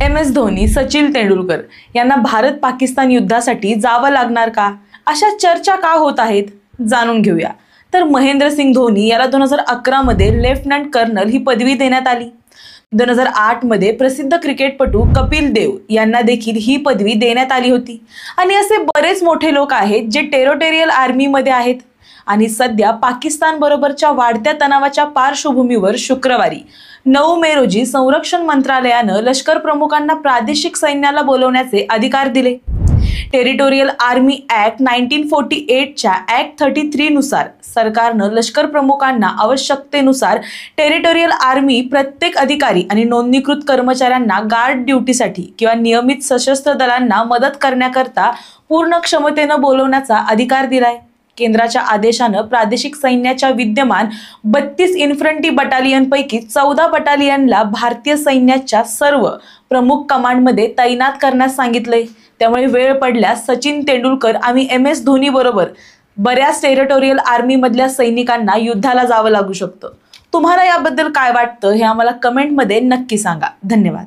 MS Dhoni, Sachin Tendulkar यांना भारत पाकिस्तान युद्धासाठी जावं लागणार का, अशा चर्चा का होत आहेत, जाणून घेऊया। तर महेंद्रसिंग धोनी याला 2011 मध्ये लेफ्टनंट कर्नल ही पदवी देण्यात आली। 2008 मध्ये प्रसिद्ध क्रिकेटपटू कपिल देव यांना देखील ही पदवी देण्यात आली होती। आणि असे बरेच मोठे लोक आहेत जे टेरिटोरियल आर्मी मध्ये आहेत। आणि सध्या पाकिस्तान बरोबरच्या वाढत्या तणावाच्या पार्श्वभूमीवर शुक्रवारी 9 मे रोजी संरक्षण मंत्रालयानं लष्कर प्रमुखांना प्रादेशिक सैन्याला बोलवण्याचे अधिकार दिले। टेरिटोरियल आर्मी ऍक्ट 1948 च्या ऍक्ट 33 नुसार सरकारनं लष्कर प्रमुखांना आवश्यकतेनुसार टेरिटोरियल आर्मी प्रत्येक अधिकारी आणि नोंदणीकृत कर्मचाऱ्यांना गार्ड ड्युटीसाठी किंवा नियमित सशस्त्र दलांना मदत करण्याकरता पूर्ण क्षमतेनं बोलवण्याचा अधिकार दिलाय। केंद्राच्या आदेशानं प्रादेशिक सैन्याच्या विद्यमान 32 इन्फंट्री बटालियन पैकी 14 बटालियनला भारतीय सैन्याच्या सर्व प्रमुख कमांडमध्ये तैनात करण्यास सांगितलंय। त्यामुळे वेळ पडल्यास सचिन तेंडुलकर आणि MS धोनी बरोबर बऱ्याच टेरिटोरियल आर्मी मधल्या सैनिकांना युद्धाला जावं लागू शकतं। तुम्हाला याबद्दल काय वाटतं हे आम्हाला कमेंटमध्ये नक्की सांगा। धन्यवाद।